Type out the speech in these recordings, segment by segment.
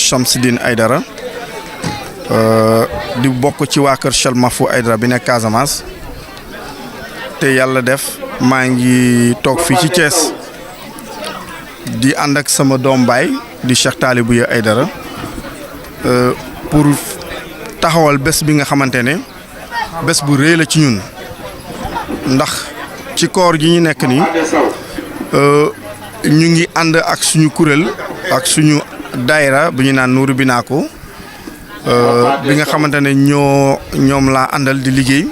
Chamsidine Aydara di bokk ci waa kër Cheikh Mahfou Aydara bi nekk Casamance te yàlla def maa ngi toog fii ci Thiès di ànd ak sama doom baay di Cheikh Talibou Aydara pour taxawal bés bi nga xamante ne bés bu rëy la ci ñun ndax ci koor gi ñu nekk nii ñu ngi ànd ak suñu kuréel ak suñu daayira bu ñu naan Nuuru Binaako bi nga xamante ne ñoom laa àndal di liggéey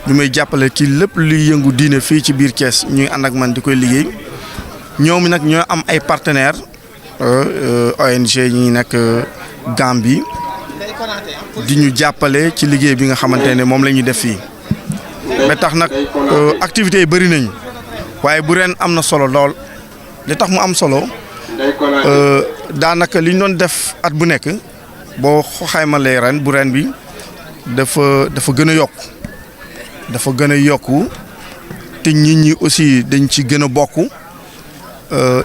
ñu may jàppale ci lépp luy yëngu diine fii ci biir Thiès ñuy ànd ak man di koy liggéey ñoom nag ñoo am ay partenaires ONG ñi nekk Gambie di ñu jàppale ci liggéey bi nga xamante ne moom la ñuy def fii ba tax nag activités yi bëri nañu waaye bu ren am na solo lool li tax mu am solo daanaka li ñu doon def at bu nekk boo xaymalee ren bu ren bi dafa gën a yokku dafa gën a yokku te nit ñi aussi dañ ci gën a bokk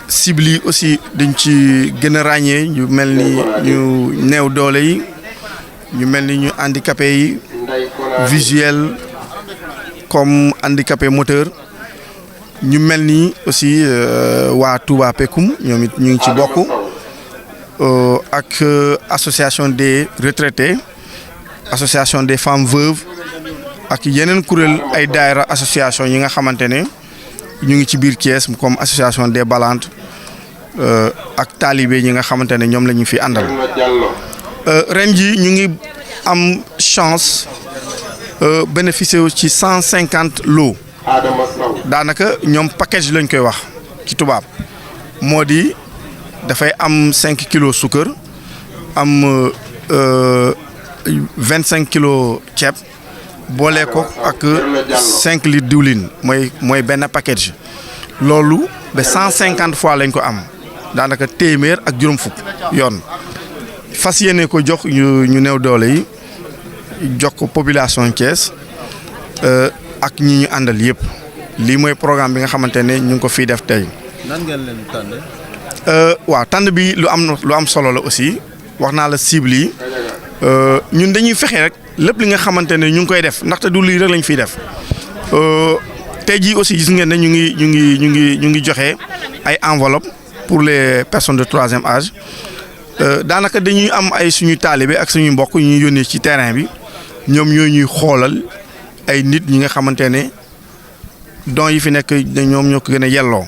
cible yi aussi dañ ci gën a ràññee ñu mel ni ñu néew doole yi ñu mel ni ñu handicapé yi visuel comme handicapé moteur ñu mel ni aussi waa Touba Pekoum ñoom it ñu ngi ci bokk ak association des retraités association des femmes veuves ak yeneen kuréel ay daayira association yi nga xamante ne ñu ngi ci biir Thiès comme association des Balantes ak talibé ñi nga xamante ne ñoom la ñu fi àndal ren ji ñu ngi am chance bénéficier wu ci 150 lots daanaka ñoom package lañ koy wax ci tubaab moo di dafay am 5 kilos suukar am 25 kilos ceeb boole ko ak 5 litres diwlin mooy benn package loolu ba 150 fois lañ ko am daanaka téeméer ak juróom fukk yoon fas yéene ko jox ñu néew doole yi jox ko population Thiès ak ñi ñu àndal yëpp lii mooy programme bi nga xamante ne ñu ngi ko fii def tey. nan ngeen leen tànn. waaw tànn bi lu am solo la aussi wax naa la cible yi ñun dañuy fexe rek lépp li nga xamante ne ñu ngi koy def ndaxte du lii rek lañ fiy def tey jii aussi gis ngeen ne ñu ngi joxe ay enveloppe pour les personnes de troisième âge daanaka dañuy am ay suñu taalibe ak suñu mbokk ñu yónnee ci terrain bi ñoom ñoo ñuy xoolal ay nit ñi nga xamante ne don yi fi nekk ñoom ñoo ko gën a yelloo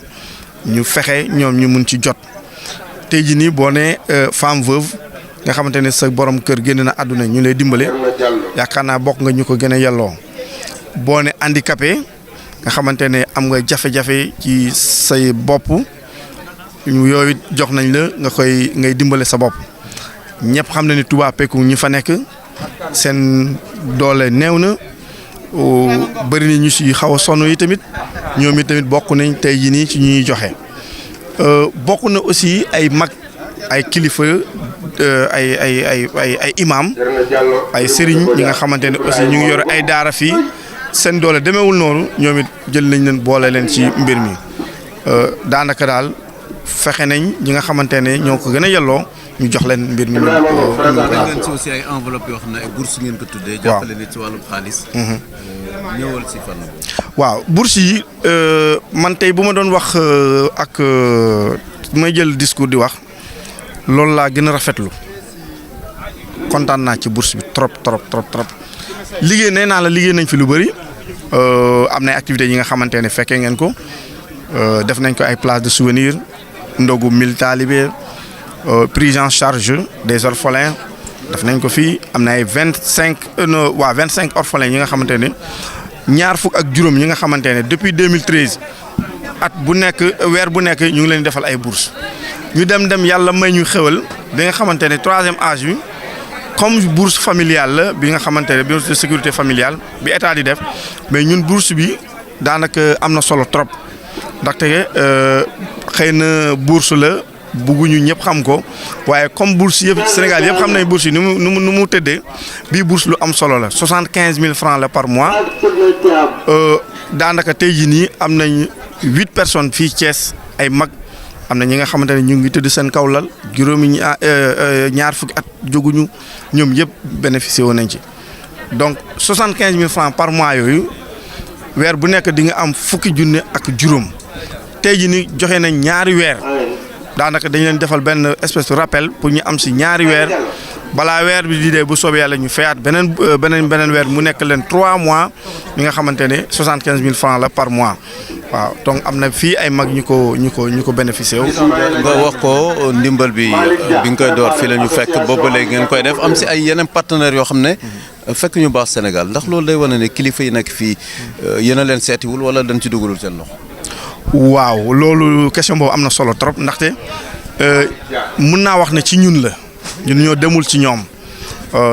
ñu fexe ñoom ñu mun ci jot tey jii nii boo nee femme veuve nga xamante ne sa borom kër génn na àdduna ñu lay dimbale yaakaar naa bokk nga ñu ko gën a yelloo boo ne handicapé nga xamante ne am nga jafe-jafe ci say bopp yooyu jox nañ la ngay dimbale sa bopp ñëpp xam na ni Touba Pekoum ñi fa nekk seen doole néew na bëri na ñu si xaw a sonn yi tamit ñoom it tamit bokk nañ tey jii nii ci ñuy joxe bokk na aussi ay mag ay kilifa ay imam ay sëriñ ñi nga xamante ne aussi ñu ngi yore ay daara fii seen doole demeewul noonu ñoom it jël nañ leen boole leen ci mbir mi daanaka daal fexe nañ ñi nga xamante ne ñoo ko gën a yelloo ñu jox leen mbir mi. ngeen ci aussi ay enveloppe yoo xam ne ay bourse ngeen ko tuddee. waaw jàppale nit ci wàllum xaalis. ñëwal si fànn boobu. waaw bourse yi man tey bu ma doon wax ak may jël discours di wax loolu laa gën a rafetlu kontaan naa ci bourse bi trop liggéey nee naa la liggéey nañ fi lu bëri am na ay activités yi nga xamante ne fekkee ngeen ko def nañ ko ay place de souvenir ndogu 1000 talibé prise en charge des orphelins def nañ ko fii am na ay 25 orphelins yi nga xamante ne ñaar fukk ak juróom ñi nga xamante ne depuis 2013 at bu nekk weer bu nekk ñu ngi leen defal ay bourse ñu dem yàlla may ñu xewal bi nga xamante ne troisième âge bi comme bourse familiale la bi nga xamante ne bourse de sécurité familiale bi état di def mais ñun bourse bi daanaka am na solo trop ndaxte xëy na bourse la bugguñu ñëpp xam ko waaye comme bourse yëpp Sénégal yëpp xam nañ bourse yi nu mu tëddee bii bourse lu am solo la 75 000 francs la par mois daanaka tey jii nii am nañ 8 personnes fii Thiès ay mag am na ñi nga xamante ne ñu ngi tëdd seen kaw lal juróomi ñaar fukki at jóguñu ñoom yëpp bénéficié woon nañ ci donc 75 000 francs par mois yooyu weer bu nekk di nga am fukki junne ak juróom tey jii ni joxe nañ ñaari weer daanaka dañ leen defal benn espèce de rappel pour ñu am si ñaari weer balaa weer bi di dee bu soobee yàlla ñu fayaat beneen weer mu nekk leen 3 mois mi nga xamante ne 75 000 francs la par mois waaw donc am na fii ay mag ñu ko bénéficié wu. nga wax ko ndimbal bi nga koy door fii la ñu fekk boobu léegi ngeen koy def am si ay yeneen partenaires yoo xam ne fekk ñu baax Sénégal ndax loolu day wane ne kilifa yi nekk fii yéen a leen seetiwul wala dañ ci dugalul seen loxo. waaw loolu question boobu am na solo trop ndaxte mun naa wax ne ci ñun la ñun ñoo demul ci ñoom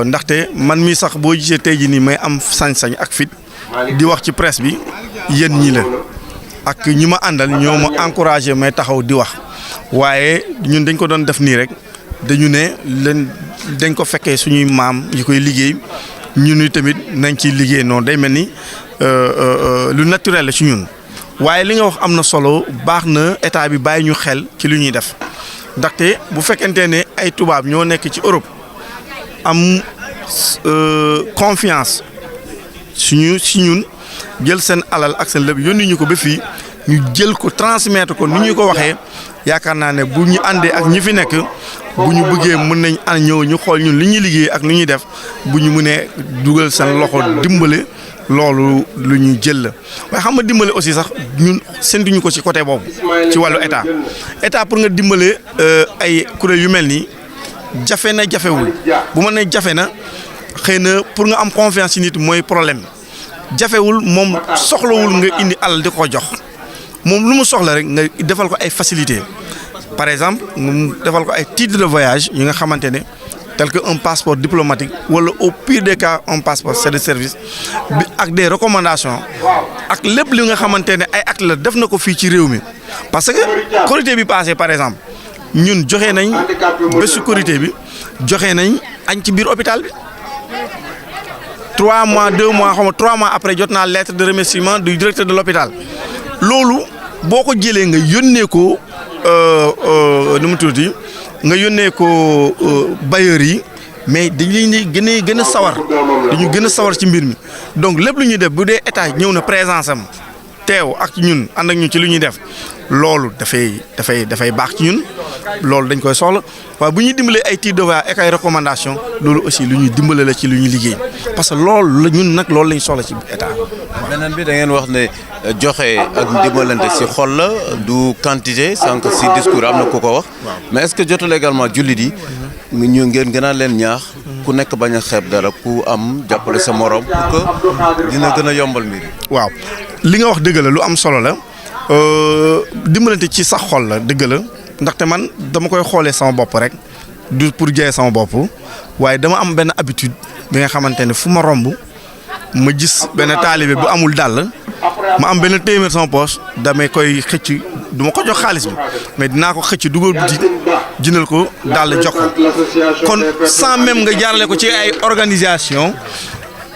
ndaxte man mii sax boo gisee tey jii nii may am sañ-sañ ak fit di wax ci presse bi yéen ñi la ak ñi ma àndal ñoo ma encouragé may taxaw di wax waaye ñun dañ ko doon def nii rek dañu ne leen dañ ko fekkee suñuy maam yi koy liggéey ñun tamit nañ ciy liggéey noonu day mel ni lu naturel la ci ñun. waaye li nga wax am na solo baax na état bi bàyyi ñu xel ci lu ñuy def ndaxte bu fekkente ne ay tubaab ñoo nekk ci Europe am confiance si ñun jël seen alal ak seen lépp yónni ñu ko ba fii ñu jël ko transmettre ko ni ñu ko waxee yaakaar naa ne bu ñu àndee ak ñi fi nekk bu ñu bëggee mën nañ ñëw ñu xool ñun li ñuy liggéey ak lu ñuy def bu ñu mënee dugal seen loxo dimbale. loolu lu ñu jël la waaye xam nga dimbale aussi sax ñun séntuñu ko ci côté boobu ci wàllu état pour nga dimbale ay kuréel yu mel nii jafe na jafewul bu ma nee jafe na xëy na pour nga am confiance ci nit mooy problème jafewul moom soxlawul nga indi alal di ko jox moom lu mu soxla rek nga defal ko ay facilité par exemple nga defal ko ay titre de voyage yi nga xamante ne tel que un passeport diplomatique wala au pire des cas un passeport c'est de service bi ak des recommandations ak lépp li nga xamante ne ay actes la def na ko fii ci réew mi parce que Korité bi passé par exemple ñun joxe nañ bésu Korité bi joxe nañ añ ci biir hôpital bi 3 mois 2 mois xaw ma 3 mois après jot naa lettre de remerciement du directeur de l'hôpital loolu boo ko jëlee nga yónnee ko nu mu tuddati nga yónnee ko bailleurs yi mais dañuy gën a sawar dañu gën a sawar ci mbir mi donc lépp lu ñuy def bu dee état ñëw na présence am teew ak ñun ànd ak ñun ci lu ñuy def loolu dafay baax ci ñun loolu dañ koy soxla waaye bu ñuy dimbalee ay titres de voyage ak ay recommandations loolu aussi lu ñuy dimbale la ci lu ñuy liggéey parce que loolu la ñun nag loolu lañ soxla ci état. beneen bi da ngeen wax ne joxe ak dimbalante si xol la du quantité sànq si discours am na ku ko wax. mais est-ce que jotul également jullit yi ñu ngeen gën a leen ñaax. ku nekk bañ a xeeb dara ku am jàppale sa morom pour que dina gën a yombal mbir yi. waaw li nga wax dëgg la lu am solo la dimbalante ci sax xol la dëgg la ndaxte man dama koy xoolee sama bopp rek du pour jaay sama bopp waaye dama am benn habitude bi nga xamante ne fu ma romb ma gis benn taalibe bu amul dàll ma am benn téeméer sama poche damay koy xëcc du ma ko jox xaalis bi mais dinaa ko xëcc dugal boutique jëndal ko dàll jox ko kon sans même nga jaarale ko ci ay organisation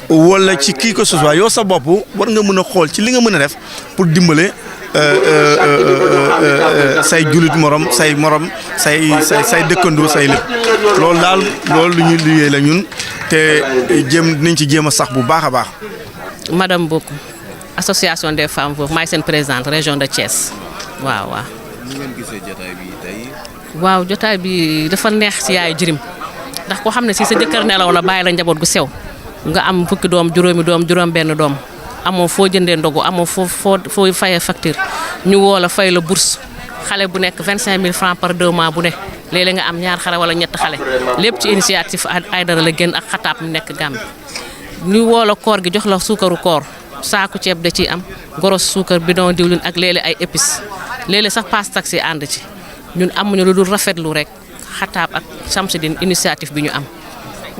wala ci kii que ce soit yow sa bopp war nga mën a xool ci li nga mën a def pour dimbale say jullit morom say dëkkandoo say lépp loolu daal loolu lu ñuy liggéey la ñun te nañ ci jéem a sax bu baax a baax. Madame Boku association des femmes Veuves maay seen présidente région de Thiès waaw. ni ngeen gisee jotaay bi tey. waaw jotaay bi dafa neex ci yaay jirim ndax koo xam ne si sa jëkkër nelaw la bàyyi la njaboot gu sew nga am fukki doom juróomi doom juróom benn doom. amoo foo jëndee ndogu amoo foo fayee facture ñu woo la fay la bourse xale bu nekk 25000 francs par 2 mois bu ne léeg-léeg nga am ñaar xale wala ñett xale lépp ci initiative Aïdara la génn ak xataab mu nekk Gàmbi ñu woo la koor gi jox la suukaru koor saaku ceeb da ciy am goros suukar bidon diwlin ak léeg-léeg ay épices léeg-léeg sax passe taxi ànd ci ñun amuñu lu dul rafetlu rek xataab ak Samsidine initiative bi ñu am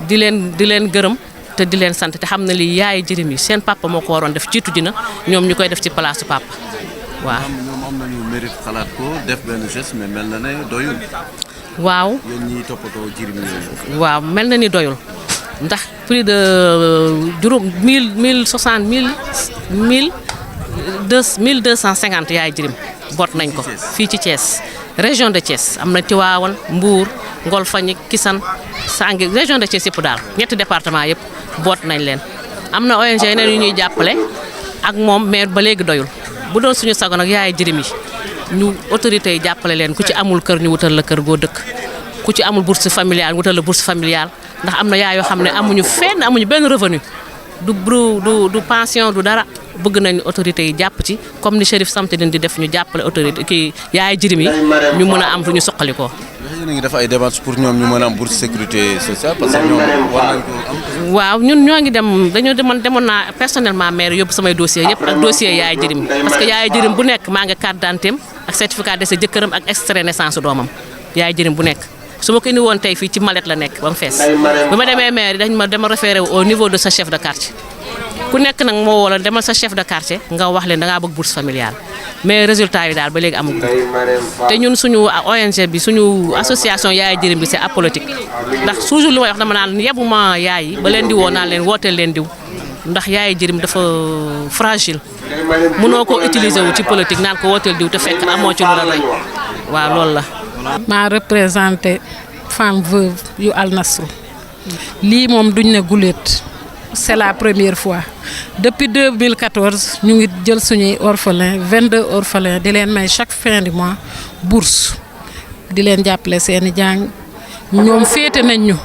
di leen gërëm te di leen sant te xam na li yaay jërim yi seen papa moo ko waroon def jiitu ji na ñoom ñu koy def ci place su papa waaw. ñoom am nañu mérite xalaat ko def benn geste mais mel na ne doyul. waaw yéen ñiy toppatoo jirim yi. waaw mel na ni doyul ndax plus de juróom 1250 yaay jirim boot nañ ko fii ci Thiès région de Thiès am na Tivaouane Mbour Ngolfagni Kissane Sangi région de Thiès yëpp daal ñetti département yëpp boot nañ leen am na ONG yeneen yu ñuy jàppale ak moom mais ba léegi doyul bu doon suñu sago nag yaay jirim yi ñu autorités yi jàppale leen ku ci amul kër ñu wutal la kër goo dëkk ku ci amul bourse familiale ñu wutal la bourse familiale ndax am na yaay yoo xam ne amuñu fenn amuñu benn revenu du pension du dara bëgg nañ autorités yi jàpp ci comme ni Chérif Samtidine di def ñu jàppale autorité kii yaay jirim yi ñu mën a am fu ñu suqalikoo. yéen a ngi def ay démarches pour ñoom ñu mën a am bourse sécurité sociale parce que ñoom war nañ ko am. waaw ñun ñoo ngi dem demoon naa personnellement maire yóbbu samay dossiers yëpp ak dossier yaay jirim parce que yaay jirim bu nekk maa nga carte d'identité ak certificat de décès jëkkëram ak extrait naissance doomam yaay jirim bu nekk su ma ko indi woon tey fii ci Malette la nekk ba mu fees bi ma demee maire dama référé au niveau de sa chef de quartier ku nekk nag moo wala demal sa chef de quartier nga wax leen da ngaa bëgg bourse familiale mais résultat yi daal ba léegi amul te ñun suñu ONG bi suñu association yaay jirim bi c'est apolitique ndax toujours lu may wax dama naan yebuma yaay yi ba leen di woo naan leen wooteel leen diw ndax yaay jirim dafa fragile mënoo ko utiliser wu ci politique naan ko wooteel diw te fekk amoo ci lu la doy waaw loolu la. maa représenté femme veuve yu Al Nasrou lii moom duñ ne guléet c'est la première fois depuis 2014 ñu ngi jël suñuy orphelins 22 orphelins di leen may chaque fin du mois bourse di leen jàppale seeni jàng ñoom féete nañ ñu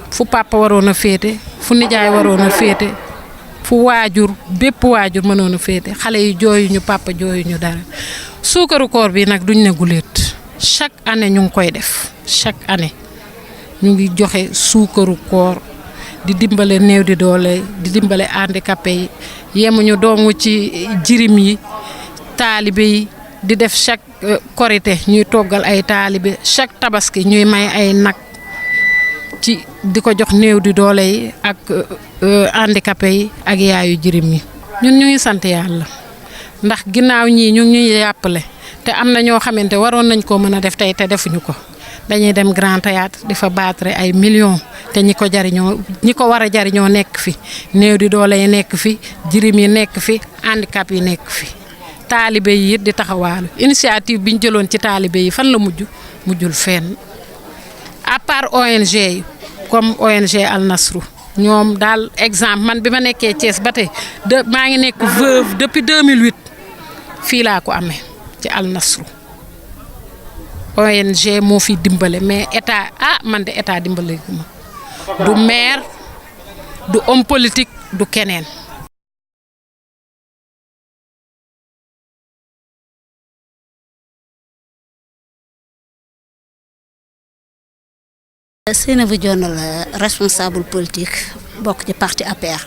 fu papa waroon a féete fu nijaay waroon a féete fu waajur bépp waajur mënoon a féete xale yi jooyuñu papa jooyuñu dara suukaru koor bi nag duñ ne guléet chaque année ñu ngi koy def chaque année ñu ngi joxe suukaru koor di dimbale néew di doole di dimbale handicapé yi yemuñu doomu ci jirim yi taalibe yi di def chaque korité ñuy toggal ay taalibe chaque tabaski ñuy may ay nag ci di ko jox néew di doole yi ak handicapé yi ak yaayu jirim yi ñun ñu ngi sant yàlla ndax ginnaaw ñii ñu ngi ñuy jàppale te am na ñoo xamante waroon nañ ko mën a def tey te defuñu ko dañuy dem Grand Théâtre di fa battre ay millions te ñi ko war a jariñoo nekk fi néew di doole yi nekk fi jirim yi nekk fi handicap yi nekk fi taalibe yi it di taxawaalu initiative bi ñu jëloon ci taalibe yi fan la mujjul fenn à part ONG yi comme ONG Al Nasrou ñoom daal exemple man bi ma nekkee Thiès ba tey maa ngi nekk veuve depuis 2008 fii laa ko amee ci Al Nasrou ONG moo fi dimbale mais état man de état dimbale gu ma du maire du homme politique du keneen. Seynabou Dione la responsable politique bokk ci parti APR.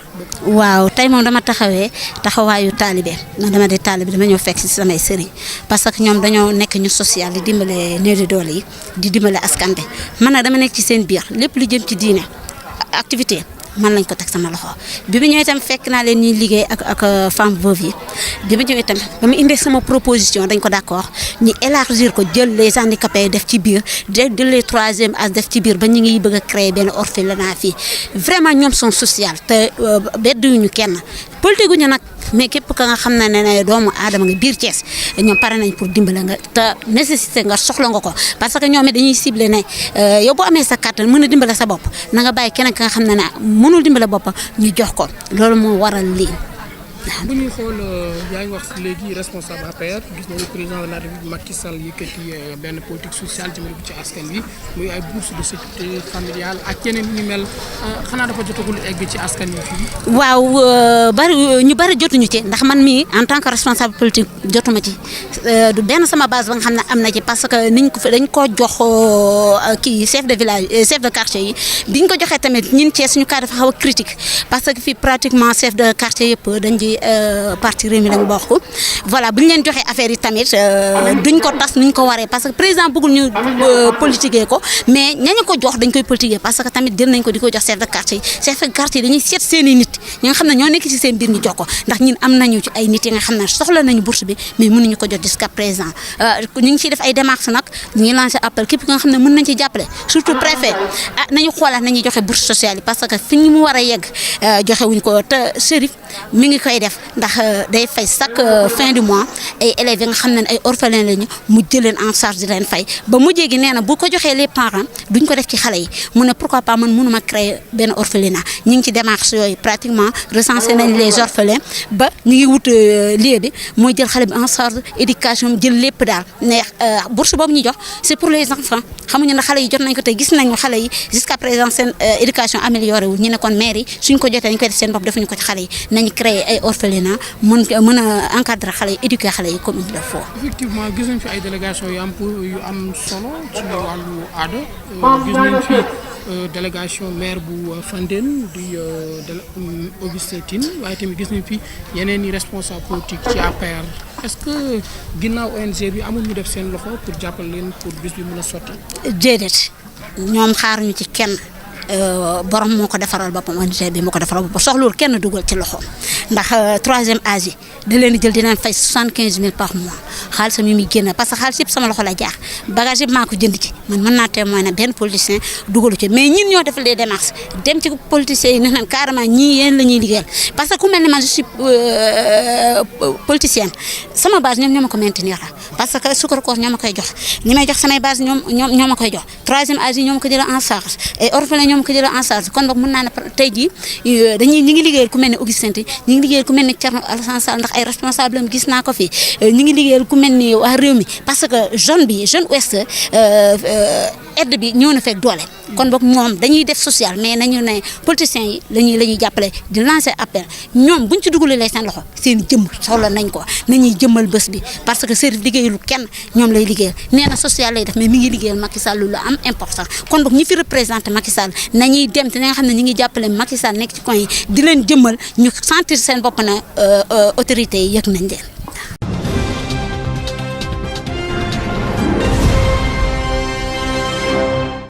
waaw tey moom dama taxawaayu taalibe man dama di taalibe dama ñëw fekk ci samay sëriñ parce que ñoom dañoo nekk ñu social di dimbale néew di doole yi di dimbale askan bi man nag dama nekk ci seen biir lépp lu jëm ci diine activité man lañ ko teg sama loxo bi mu ñëwee itam fekk naa leen ñuy liggéey ak femme veuve yi bi ma ñëwee itam ba mu indee sama proposition dañ ko d'accord ñu élargir ko jël les handicapés def ci biir jël les troisième âge def ci biir ba ñu ngi bëgg a créer benn orphelinat fii vraiment ñoom sont social te bedduñu kenn politique ñu nag mais képp ka nga xam ne doomu aadama nga biir Thiès ñoom pare nañ pour dimbale nga te nécessité nga soxla nga ko parce que ñoom it dañuy ciblé ne yow boo amee sa kàttan mën a dimbale sa bopp na nga bàyyi keneen ka nga xam ne mënul dimbale boppam ñu jox ko loolu moo waral lii. bu ñuy xool yaa ngi wax léegi responsable APR gis nañu président de la République Macky Sall yëkkati benn politique sociale jëmale ko ci askan wi muy ay bourse de sécurité familiale ak yeneen ñu mel xanaa dafa jotagul egg ci askan wi fii. waaw ñu bari jotuñu ci ndax man mii en tant que responsable politique jotuma ci du benn sama base ba nga xam ne am na ci parce que dañ ko jox kii chef de village chef de quartier yi biñ ko joxee tamit ñun Thiès suñu cas dafa xaw a critique parce que fii pratiquement chef de quartier yëpp dañ ci parti Rewmi lañ bokk voilà bu ñu leen joxee affaire yi tamit duñ ko tas nuñ ko waree parce que président bëggul ñu politiquer ko mais ñañu ko jox dañ koy politiquer parce que tamit jël nañ ko di ko jox chef de quartier yi chef de quartier yi dañuy seet seen i nit ñi nga xam ne ñoo nekk ci seen biir ñu jox ko ndax ñun am nañu ci ay nit yi nga xam ne soxla nañu bourse bi mais mënuñu ko jot jusqu'à présent ñu ngi ciy def ay démarches nag ñu ngi lancé appel képp nga xam ne mën nañ ci jàppale surtout préfet nañu xoolaat nañuy joxe bourse sociale yi parce que fi ñu mu war a yegg joxe wuñ ko te Chérif mi ngi koy def ndax day fay chaque fin du mois ay élèves yi nga xam ne ay orphelins lañu mu jël leen en charge di leen fay ba mujjee gi nee na bu ko joxee les parents duñ ko def ci xale yi mu ne pourquoi pas man mënuma créer benn orphelinat ñu ngi ci démarche yooyu pratiquement recensé nañ les orphelins ba ñu ngi wut lieu bi mooy jël xale bi en charge éducation jël lépp daal ne bourse boobu ñu jox c'est pour les enfants xamuñu ne xale yi jot nañ ko te gis nañu xale yi jusqu'à présent seen éducation améliorée wu ñu ne kon maire yi suñ ko jotee dañ koy def seen bopp defuñu ko ci xale yi nañu créer ay orphelinat mën a encadrer xale yi éduquer xale yi comme il le faut. effectivement gis nañ fi ay délégation yu am solo ci wàllu aada gis nañ fi délégation maire bu Fandène di Augustin Tine waaye tamit gis nañ fi yeneen i responsable politique ci APR est-ce que ginnaaw ONG bi amul ñu def seen loxo pour jàppale leen pour bis bi mën a sotti. déedéet ñoom xaaruñu ci kenn. borom moo ko defaral boppam ONG bi moo ko defaral boppam soxlawul kenn dugal ci loxo ndax troisième âge yi da leen di jël di leen fay 75 000 par mois xaalisam yi muy génn parce que xaalis yëpp sama loxo la jaar bagage yëpp maa ko jënd ci man mën naa témoigner benn politicien dugalu ci mais ñun ñoo def les démarches dem ci politiciens yi ne leen carrément ñii yéen la ñuy liggéeyal parce que ku mel ne man je suis politicienne sama base ñoom ñoo ma ko maintenir parce que sukar koor ñoo ma koy jox ñi may jox samay base ñoo ma koy jox troisième âge yi ñoo ma ko jël en charge et orphelin ñoom ko jël en charge kon boog mën naa ne tey jii ñi ngi liggéeyal ku mel ne Augustin Tine ñi ngi liggéeyal ku mel ne Thierno Alassane Sall ndax ay responsable am gis naa ko fi ñi ngi liggéeyal ku mel ni waa réew mi parce que jeune ouest aide bi ñëw na fekk doole kon boog moom dañuy def social mais nañu ne politiciens yi la ñuy jàppale di lancer appel ñoom buñ ci dugalee seen loxo seen jëmm soxla nañ ko nañuy jëmmal bés bi parce que Serif liggéeyul kenn ñoom lay liggéeyal nee na social lay def mais mi ngi liggéeyal Macky Sall lu am important kon boog ñi fi représenté Macky Sall nañuy dem te nga xam ne ñi ngi jàppale Macky Sall nekk ci coin yi di leen jëmmal ñu sentir seen bopp na autorités yi yëg nañ leen